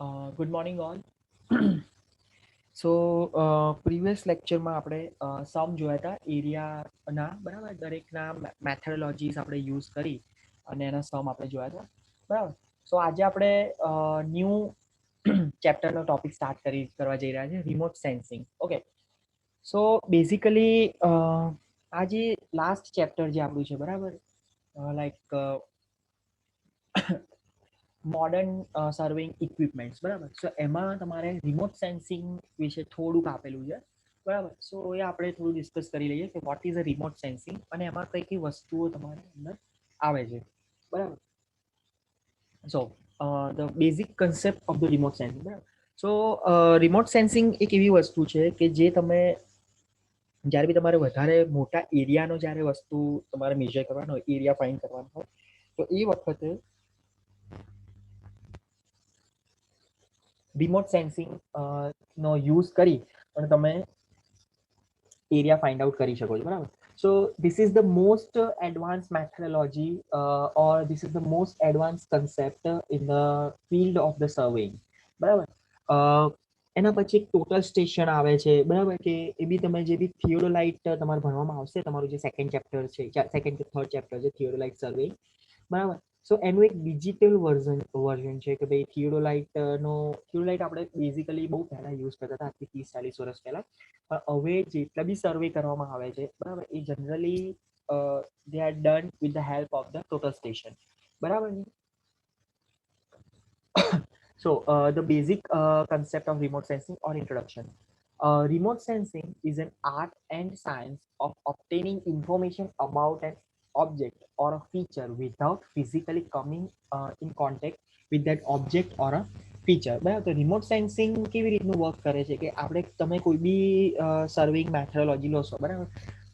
Good morning, all. સો previous લેક્ચરમાં આપણે સમ જોયા હતા એરિયાના બરાબર દરેકના મેથડોલોજીસ આપણે યુઝ કરી અને એના સમ આપણે જોયા હતા બરાબર. સો આજે આપણે ન્યૂ ચેપ્ટરનો ટોપિક સ્ટાર્ટ કરવા જઈ રહ્યા છે remote sensing. Okay, so basically આ જે લાસ્ટ ચેપ્ટર જે આપણું છે બરાબર, લાઈક મોડર્ન સર્વિંગ ઇક્વિપમેન્ટ્સ બરાબર. સો એમાં તમારે રિમોટ સેન્સિંગ વિશે થોડુંક આપેલું છે બરાબર. સો એ આપણે થોડું ડિસ્કસ કરી લઈએ કે what is a remote sensing અને એમાં કઈ કઈ વસ્તુઓ તમારે અંદર આવે છે બરાબર. So the basic concept of the remote sensing બરાબર. સો રિમોટ સેન્સિંગ એક એવી વસ્તુ છે કે જે તમે જ્યારે બી તમારે વધારે મોટા એરિયાનો જ્યારે વસ્તુ તમારે મેજર કરવાનો હોય, એરિયા ફાઇન્ડ કરવાનો હોય, તો એ વખતે રિમોટ સેન્સિંગ નો યુઝ કરી અને તમે એરિયા ફાઇન્ડ આઉટ કરી શકો છો બરાબર. So this is the most advance methodology or this is the most advance concept in the field of the સર્વેઇંગ બરાબર. એના પછી એક ટોટલ સ્ટેશન આવે છે બરાબર, કે એ બી તમે જે બી થિયોડોલાઇટ તમારે ભણવામાં આવશે, તમારું જે સેકન્ડ ચેપ્ટર છે, સેકન્ડ કે થર્ડ ચેપ્ટર છે થિયોડોલાઇટ સર્વેઇંગ બરાબર. સો એનું એક ડિજિટલ વર્ઝન છે કે ભાઈ થિયોડોલાઇટ આપણે બેઝિકલી બહુ પહેલા યુઝ કરતા હતા, આજથી 30-40 વર્ષ પહેલા. પણ હવે જેટલા બી સર્વે કરવામાં આવે છે બરાબર, એ generally they are done with the help of the total station બરાબર. So the basic concept of remote sensing or introduction. Remote sensing is an art and science of obtaining information about an object or a feature without physically coming in contact with that object or a feature બરાબર. તો remote sensing કેવી રીતનું work કરે છે કે આપણે તમે કોઈ બી સર્વિંગ મેથોડોલોજી લો છો બરાબર,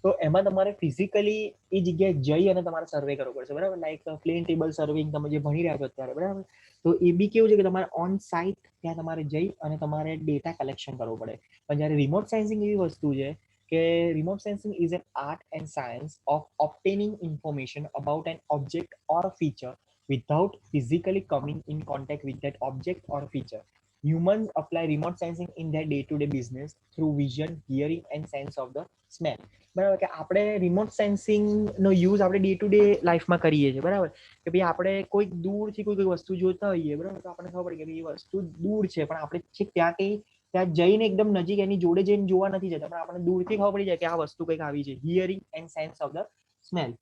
તો એમાં તમારે ફિઝિકલી એ જગ્યાએ જઈ અને તમારે સર્વે કરવો પડશે બરાબર. લાઈક પ્લેન ટેબલ સર્વિંગ તમે જે ભણી રહ્યા છો અત્યારે બરાબર, તો એ બી કેવું છે કે તમારે ઓન સાઇટ ત્યાં તમારે જઈ અને તમારે ડેટા કલેક્શન કરવું પડે. પણ જ્યારે રિમોટ સેન્સિંગ એવી વસ્તુ છે કે remote sensing is an art and science of obtaining information about an object or a feature without physically coming in contact with that object or feature. Humans apply remote sensing in their day-to-day business through vision, hearing and sense of the smell. બરાબર, કે આપણે remote સેન્સિંગનો use આપણે day to day લાઈફમાં કરીએ છીએ બરાબર. કે ભાઈ આપણે કોઈક દૂરથી કોઈ વસ્તુ જોતા હોઈએ બરાબર, તો આપણને ખબર પડે કે એ વસ્તુ દૂર છે, પણ આપણે છેક ત્યાં જઈને એકદમ નજીક એની જોડે જઈને જોવા નથી જતા, પણ આપણને દૂરથી ખબર પડી જાય કે આ વસ્તુ કંઈક આવી છે. Hearing and sense of the smell.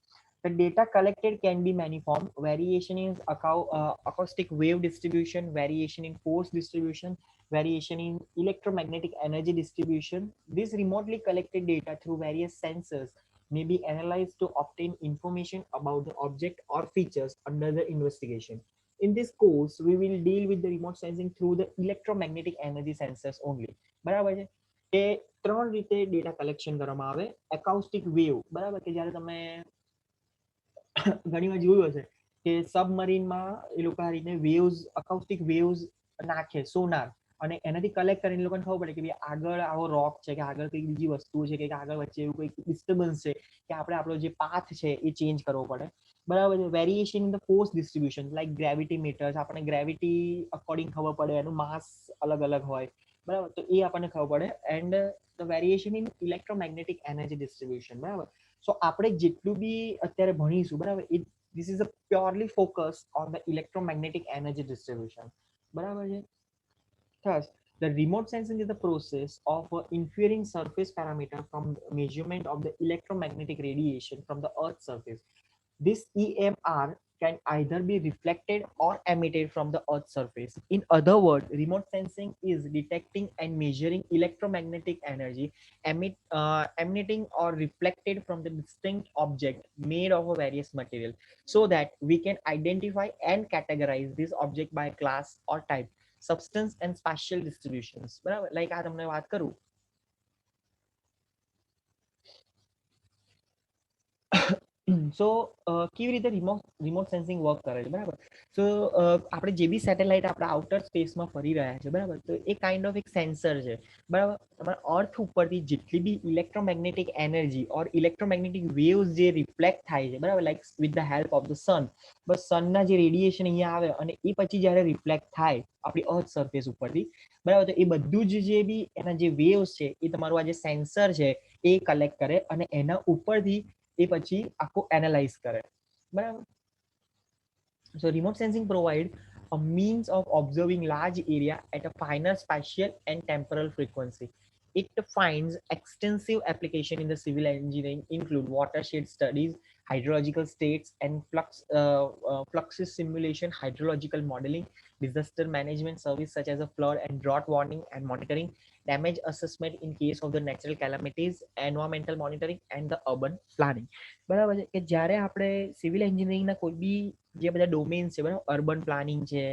The data collected can be manifold. Variation in acoustic wave distribution, variation in force distribution, variation in electromagnetic energy distribution. This remotely collected data through various sensors may be analyzed to obtain information about the object or features under the investigation. In this course, we will deal with the remote sensing through the electromagnetic energy sensors only. બરાબર છે કે ત્રણ રીતે data collection કરવામાં આવે. એકાઉસ્ટિક wave બરાબર, કે જ્યારે તમે ઘણી વાર જોયું હશે કે સબમરીનમાં એ લોકો આ રીતે વેવ્સ, અકાઉસ્ટિક વેવ્સ નાખે સોનાર, અને એનાથી કલેક્ટ કરીને લોકોને ખબર પડે કે ભાઈ આગળ આવો રોક છે, કે આગળ કંઈક બીજી વસ્તુ છે, કે આગળ વચ્ચે એવું કંઈક ડિસ્ટર્બન્સ છે, કે આપણે આપણો જે પાથ છે એ ચેન્જ કરવો પડે બરાબર છે. Variation in the force distribution, like gravity meters, આપણને ગ્રેવિટી અકોર્ડિંગ ખબર પડે, એનું માસ અલગ અલગ હોય બરાબર, તો એ આપણને ખબર પડે. And the variation in electromagnetic energy distribution બરાબર. સો આપણે જેટલું બી અત્યારે ભણીશું બરાબર, this is a purely focus on the electromagnetic energy distribution બરાબર છે. Thus, the remote sensing is the process of inferring surface parameter from measurement of the electromagnetic radiation from the Earth's surface. This EMR can either be reflected or emitted from the Earth's surface. In other words, remote sensing is detecting and measuring electromagnetic energy emanating or reflected from the distinct object made of a various material, so that we can identify and categorize this object by class or type, substance and spatial distributions. બરાબર, like આ તમને વાત કરું સો કેવી રીતે remote sensing work કરે છે, બરાબર. સો આપણે જે બી સેટેલાઇટ આપણે આઉટર સ્પેસમાં ફરી રહ્યા છે, બરાબર, તો એ કાઇન્ડ ઓફ એક સેન્સર છે, બરાબર. તમારા અર્થ ઉપરથી જેટલી બી electromagnetic energy or electromagnetic waves જે રિફ્લેક્ટ થાય છે, બરાબર, like with the help of the sun, બસ સનના જે રેડિયેશન અહીંયા આવે અને એ પછી જ્યારે રિફ્લેક્ટ થાય આપણી અર્થ સરફેસ ઉપરથી, બરાબર, તો એ બધું જ જે બી એના જે વેવ્સ છે એ તમારું આ જે સેન્સર છે એ કલેક્ટ કરે અને એના ઉપરથી એ પછી આખું એનાલાઇઝ કરે, બરાબર. So remote sensing provide a means of observing large area at a finer spatial and temporal frequency. It finds extensive application in the civil engineering, include watershed studies, hydrological states and fluxes simulation, hydrological modeling, disaster management service such as a flood and drought warning and monitoring, damage assessment in case of the natural calamities, environmental monitoring and the urban planning. બરાબર છે કે જ્યારે આપણે civil એન્જિનિયરિંગના કોઈ બી જે બધા domains છે, બરાબર, અર્બન પ્લાનિંગ છે,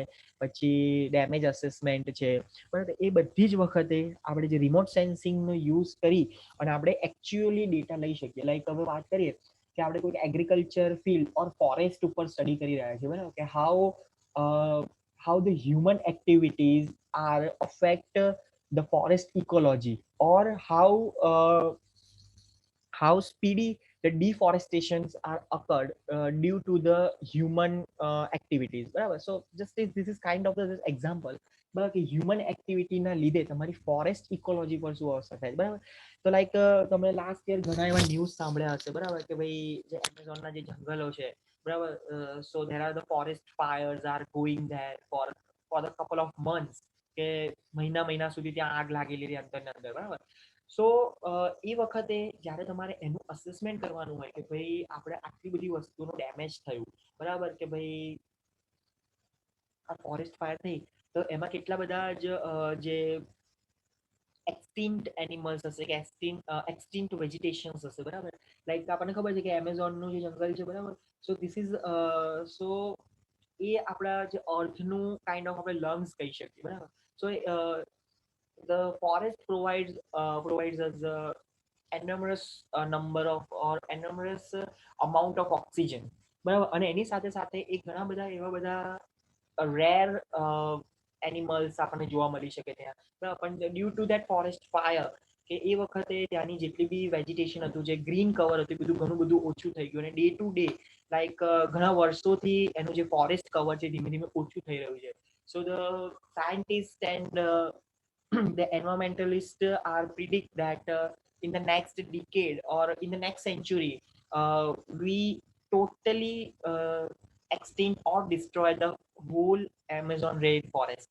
પછી ડેમેજ અસેસમેન્ટ છે, બરાબર, એ બધી જ વખતે આપણે જે રિમોટ સેન્સિંગનો યુઝ કરી અને આપણે એકચ્યુઅલી ડેટા લઈ શકીએ. લાઈક હવે વાત કરીએ કે આપણે કોઈ એગ્રીકલ્ચર ફિલ્ડ ઓર ફોરેસ્ટ ઉપર સ્ટડી કરી રહ્યા છીએ, બરાબર, કે how the human activities are affect the forest ecology or how speedy the deforestations are occurred due to the human activities, બરાબર. So just this is kind of the example, બરાબર, કે human એક્ટિવિટીના લીધે તમારી ફોરેસ્ટ ઇકોલોજી પર શું અસર થાય, બરાબર. તો લાઈક તમે લાસ્ટ યર ઘણા એવા ન્યૂઝ સાંભળ્યા હશે, બરાબર, કે ભાઈ જે એમેઝોનના જે જંગલો છે, બરાબર, so there are the forest fires are going there for the couple of months, કે મહિના સુધી ત્યાં આગ લાગેલી રહી અંદર ને અંદર, બરાબર. સો એ વખતે જ્યારે તમારે એનું અસેસમેન્ટ કરવાનું હોય કે ભાઈ આપણે આટલી બધી વસ્તુનું ડેમેજ થયું, બરાબર, કે ભાઈ આ ફોરેસ્ટ ફાયર થઈ તો એમાં કેટલા બધા જ જે એક્સટિન્ક્ટ એનિમલ્સ હશે કે એક્સટિન્ક્ટ વેજીટેશન્સ હશે, બરાબર. લાઈક આપણને ખબર છે કે એમેઝોનનું જે જંગલ છે, બરાબર, સો ધીસ ઇઝ સો એ આપણા જે અર્થનું કાઇન્ડ ઓફ આપણે લંગ્સ કહી શકીએ, બરાબર. સો the forest provides us enormous number of or enormous amount of oxygen, બરાબર. અને એની સાથે સાથે એ ઘણા બધા એવા બધા રેર એનિમલ્સ આપણને જોવા મળી શકે ત્યાં, બરાબર. પણ due to that forest fire કે એ વખતે ત્યાંની જેટલી બી વેજીટેશન હતું, જે ગ્રીન કવર હતું, બધું ઘણું બધું ઓછું થઈ ગયું અને ડે ટુ ડે લાઈક ઘણા વર્ષોથી એનું જે ફોરેસ્ટ કવર છે ધીમે ધીમે ઓછું થઈ રહ્યું છે. So the scientist and the environmentalists are predict that in the next decade or in the next century we totally extinct or destroy the whole Amazon rainforest.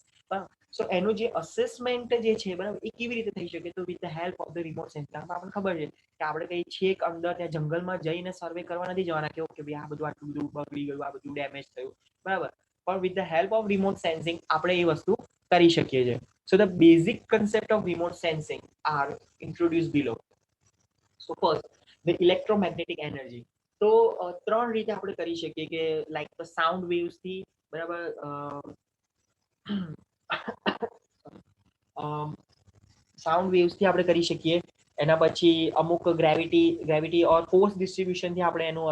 સો એનું જે અસેસમેન્ટ જે છે, બરાબર, એ કેવી રીતે થઈ શકે? તો with the help of the remote sensor. આપણને ખબર છે કે આપણે કઈ છેક અંદર ત્યાં જંગલમાં જઈને સર્વે કરવા નથી જવાના કે ઓકે ભાઈ આ બધું આટલું બધું બગડી ગયું, આ બધું ડેમેજ થયું, બરાબર. પણ with the help of remote sensing આપણે એ વસ્તુ કરી શકીએ છીએ. So the basic concept of remote sensing are introduced below. So first, the electromagnetic energy. તો ત્રણ રીતે આપણે કરી શકીએ કે લાઈક સાઉન્ડ વેવ્સ થી, બરાબર, સાઉન્ડ વેવ્સ થી આપણે કરી શકીએ. એના પછી અમુક ગ્રેવિટી ઓર ફોર્સ ડિસ્ટ્રીબ્યુશન થી આપણે એનું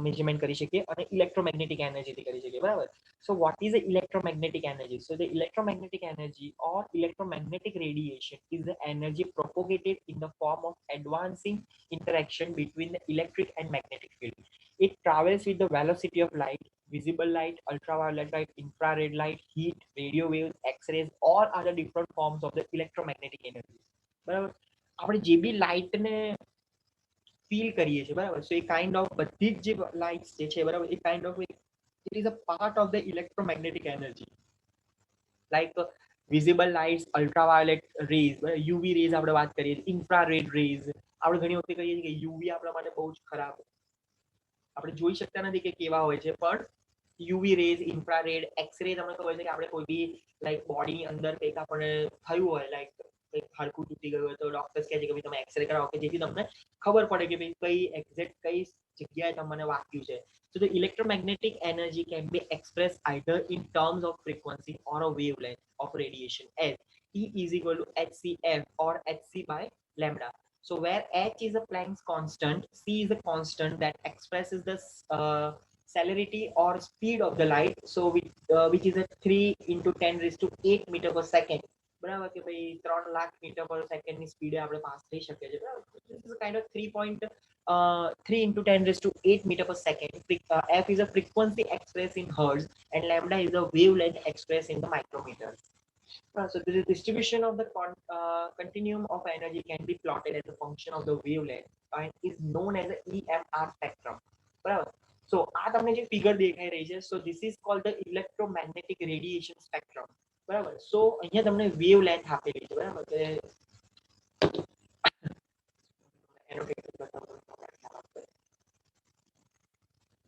મેજરમેન્ટ કરી શકીએ અને ઇલેક્ટ્રોમેગ્નેટિક એનર્જી થી કરી શકીએ, બરાબર. So what is the electromagnetic energy? So the electromagnetic energy or electromagnetic radiation is the energy propagated in the form of advancing interaction between the electric and magnetic field. It travels with the velocity of light, visible light, ultraviolet light, infrared light, heat, radio waves, x-rays, all other different forms of the electromagnetic energy. બરાબર. આપણે જે બી લાઇટને feel કરીએ છીએ, બરાબર, સો એ kind of બધી જ જે lights જે છે, બરાબર, એ kind of it is a part of the electromagnetic energy, like visible lights, ultraviolet rays, UV rays આપણે વાત કરીએ, infrared rays આપણે ઘણી વખતે કહીએ છીએ કે UV આપણા માટે બહુ જ ખરાબ, આપણે જોઈ શકતા નથી કે કેવા હોય છે, પણ યુવી રેઝ, ઇન્ફ્રારેડ, એક્સરે તમને ખબર છે કે આપણે કોઈ બી લાઈક બોડીની અંદર કંઈક આપણને થયું હોય, લાઈક કંઈક હાડકું તૂટી ગયું હોય તો ડોક્ટર્સ કહે છે કે ભાઈ તમે એક્સરે કરાવો કે જેથી તમને ખબર પડે કે ભાઈ કઈ એક્ઝેક્ટ કઈ જગ્યાએ તમને વાગ્યું છે. So the electromagnetic energy can be expressed either in terms of frequency or a wavelength of radiation as E is equal to hcf or hc by lambda. So where h is a Planck's constant, c is a constant that expresses the celerity or speed of the light, so which is a 3 into 10 raised to 8 meter per second. બરાબર કે ભાઈ 3 lakh metre પર સેકન્ડની સ્પીડે આપણે pass થઈ શકીએ છીએ બરાબર. This is a kind of 3 into 10 raised to 8 meter per second. F is a frequency expressed in hertz and lambda is a wavelength expressed in the micrometers. So the distribution of the continuum of energy can be plotted as a function of the wavelength and is known as the EMR spectrum. બરાબર. So આ તમને જે figure દેખાઈ રહી છે, so this is called the electromagnetic radiation spectrum. બરાબર. So અહીંયા તમને વેવ લેન્થ આપેલી છે બરાબર કે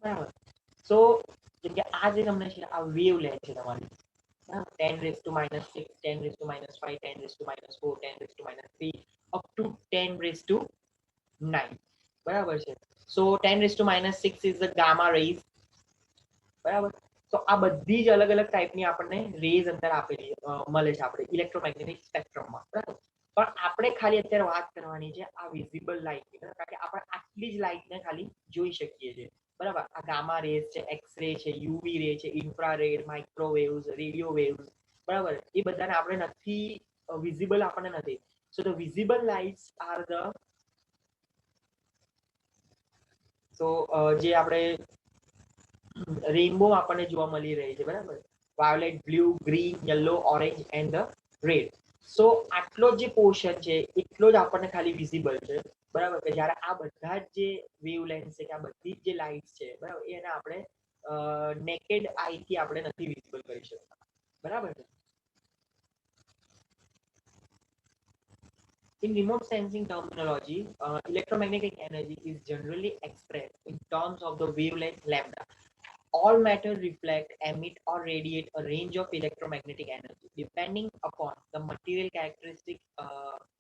બરાબર. So જેમ કે આ જે તમને છે આ વેવ લેન્થ છે તમારી 10 raised to minus 6, 10 raised to minus 5, 10 raised to minus 4, 10 raised to minus 3, up to 10 raised to 9. બરાબર છે. So 10 raised to minus 6 is the gamma rays. બરાબર. તો આ બધી જ અલગ અલગ ટાઈપની આપણને રેઝ અંદર આપેલી મળે છે આપણે ઇલેક્ટ્રોમેગ્નેટિક સ્પેક્ટ્રમમાં. બરાબર. પણ આપણે ખાલી અત્યારે વાત કરવાની છે આ વિઝિબલ લાઇટની, કારણ કે આપણે આટલી જ લાઇટને ખાલી જોઈ શકીએ છીએ. બરાબર. આ ગામા રેઝ છે, એક્સ રે છે, યુવી રે છે, ઇન્ફ્રારેડ, માઇક્રોવેવ્સ, રેડિયો વેવ્સ, બરાબર, એ બધાને આપણે નથી વિઝિબલ આપણને નથી. So the visible lights are the જે આપણે રેઇનબો આપણને જોવા મળી રહી છે બરાબર, violet, blue, green, yellow, orange and the red. સો આટલો જે પોર્શન છે એટલો જ આપણને ખાલી વિઝિબલ છે બરાબર, કે જ્યારે આ બધા જ જે વેવ લેન્થ છે કે આ બધી જ જે લાઇટ છે બરાબર એને આપણે નેકેડ આઈથી આપણે નથી વિઝિબલ કરી શકતા બરાબર છે. In remote sensing terminology, electromagnetic energy is generally expressed in terms of the wavelength lambda. All matter reflect, emit, or radiate a range of electromagnetic energy depending upon the material characteristic.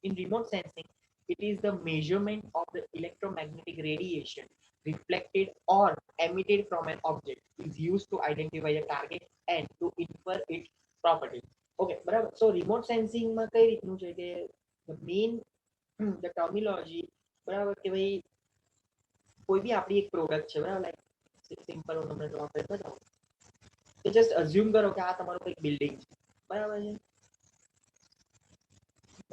In remote sensing, it is the measurement of the electromagnetic radiation reflected or emitted from an object is used to identify a target and to infer its properties. Okay, બરાબર. So remote sensing માં કઈ રીતનું છે કે the main the terminology બરાબર કે ભાઈ કોઈ બી આપણી એક પ્રોડક્ટ છે બરાબર, લાઈક સિમ્પલ હું તમને ડ્રો કરી બતાવું કે જસ્ટ અઝ્યુમ કરો કે આ તમારું કોઈ બિલ્ડિંગ છે બરાબર છે,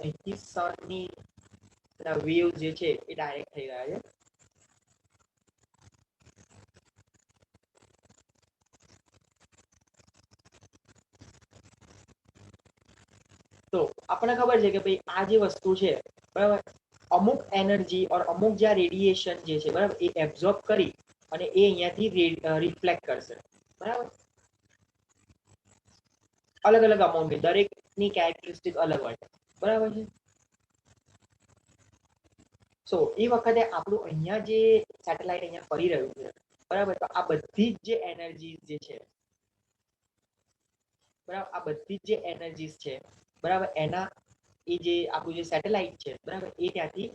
અહીંથી સનની વેવ જે છે એ ડાયરેક્ટ થઈ રહ્યા છે. તો આપણને ખબર છે કે ભાઈ આ જે વસ્તુ છે બરાબર, અમુક એનર્જી ઓર અમુક જ્યાં રેડિયેશન જે છે બરાબર એ એબ્ઝોર્બ કરી અને એ અહીંયાથી રિફ્લેક્ટ કરશે બરાબર, અલગ અલગ અમાઉન્ટ, દરેકની કેરેક્ટરિસ્ટિક અલગ હોય બરાબર છે. સો એ વખતે આપણું અહીંયા જે સેટેલાઇટ અહીંયા ફરી રહ્યું છે બરાબર, તો આ બધી જ જે એનર્જી જે છે બરાબર, આ બધી જ જે એનર્જીસ છે બરાબર એના એ જે આપણું જે સેટેલાઇટ છે બરાબર એ ત્યાંથી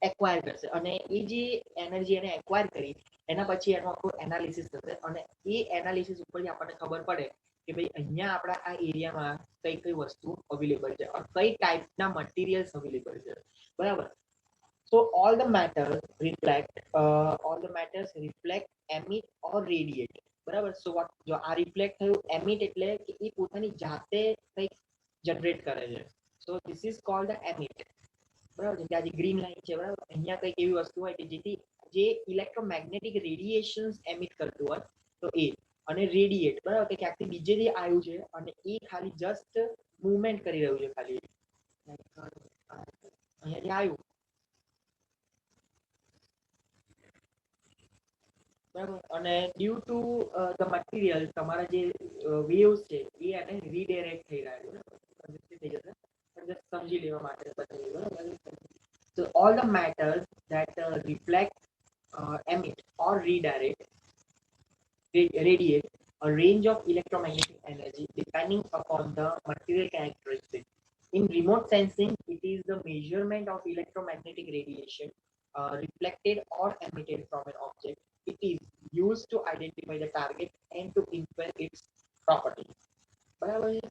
એક્વાયર કરશે અને એ જે એનર્જી એને એક્વાયર કરી એના પછી એનું આખું એનાલિસિસ થશે અને એ એનાલિસિસ ઉપરથી આપણને ખબર પડે કે ભાઈ અહીંયા આપણા આ એરિયામાં કઈ કઈ વસ્તુ અવેલેબલ છે અને કઈ ટાઈપના મટીરિયલ્સ અવેલેબલ છે બરાબર. So all the matters reflect, emit or radiate. બરાબર. So what જો આ રિફ્લેક્ટ થયું, એમિટ એટલે કે એ પોતાની જાતે કંઈક જનરેટ કરે છે. So this is called the emit. બરાબર. જેમ કે આ જે ગ્રીન લાઈન છે બરાબર, અહીંયા કંઈક એવી વસ્તુ હોય કે જેથી જે ઇલેક્ટ્રોમેગ્નેટિક રેડિયેશન્સ એમિટ કરતું હોય તો એ, અને રેડિયેટ બરાબર કે ક્યાંકથી બીજેથી આવ્યું છે અને એ ખાલી જસ્ટ મૂવમેન્ટ કરી રહ્યું છે ખાલી અહીંયાથી આવ્યું બરાબર, અને ડ્યુ ટુ ધ મટીરિયલ તમારા જે વેવ્સ છે એ એને રીડાયરેક્ટ થઈ રહ્યા છે બરાબર, થઈ જશે પણ સમજી લેવા માટે બતાવી બરાબર. So all the matters that reflect, emit or radiate a range of electromagnetic energy depending upon the material characteristics. In remote sensing, it is the measurement of electromagnetic radiation reflected or emitted from an object. It is used to identify the target and to infer its property. બરાબર છે.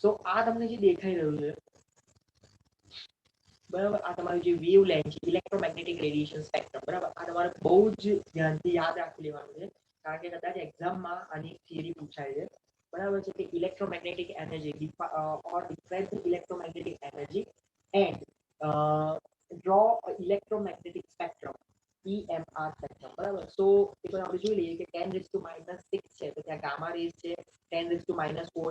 સો આ તમને જે દેખાઈ રહ્યું છે બરાબર. આ તમારું જે વેવલેન્થ છે ઇલેક્ટ્રોમેગ્નેટિક રેડિયેશન સ્પેક્ટ્રમ, બરાબર. આ તમારે બહુ જ ધ્યાનથી યાદ રાખી લેવાનું છે, કારણ કે કદાચ એક્ઝામમાં આની થિયરી પૂછાય છે, બરાબર છે. કે electromagnetic energy or different electromagnetic energy and draw electromagnetic spectrum EMR spectrum, બરાબર. સો એ પણ આપણે જોઈ લઈએ કે 10⁻⁶ છે તો ત્યાં ગામા રેઝ છે, 10⁻⁴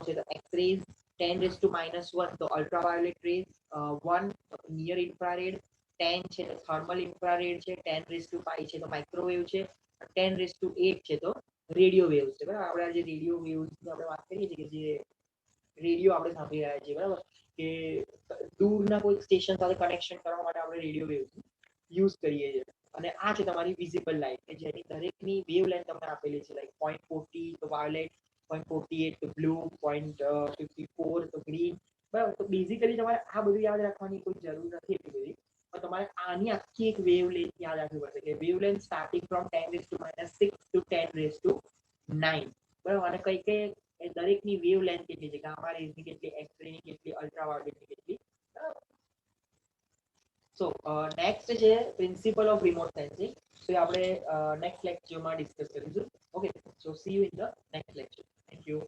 છે તો એક્સ રેઝ, 10⁻⁻1 તો અલ્ટ્રાવાયોલેટ રેઝ, 1 નિયર ઇન્ફ્રારેડ, 10 છે તો થર્મલ ઇન્ફ્રારેડ છે, 10⁵ છે તો માઇક્રોવેવ છે, 10⁸ છે તો રેડિયો વેવ્સ છે, બરાબર. આપણે આજે રેડિયો વેવ્સની આપણે વાત કરીએ છીએ કે જે રેડિયો આપણે સાંભળી રહ્યા છીએ, બરાબર, કે દૂરના કોઈ સ્ટેશન સાથે કનેક્શન કરવા માટે આપણે રેડિયો વેવ્સ યુઝ કરીએ છીએ. અને આ છે તમારી વિઝિબલ લાઇટ કે જેની દરેકની વેવલેન્થ તમને આપેલી છે, લાઈક 0.40 તો વાયોલેટ, 0.48 તો બ્લુ, 0.54 તો ગ્રીન, બરાબર. તો બેઝિકલી તમારે આ બધું યાદ રાખવાની કોઈ જરૂર નથી એટલી બધી, પણ તમારે આની આખી એક વેવલેન્થ યાદ રાખવી પડશે કે વેવલેન્થ સ્ટાર્ટિંગ ફ્રોમ 10⁻⁶ ટુ 10�9, બરાબર. અને કઈ કઈ દરેકની વેવલેન્થ કેટલી છે, ગામા રેઝની કેટલી, એક્સ રેની કેટલી, અલ્ટ્રાવાયોલેટની કેટલી, બરાબર. સો નેક્સ્ટ છે પ્રિન્સિપલ ઓફ રિમોટ સેન્સિંગ. તો એ આપણે નેક્સ્ટ લેક્ચરમાં ડિસ્કસ કરીશું. Okay, so C you in the next lecture. Thank you.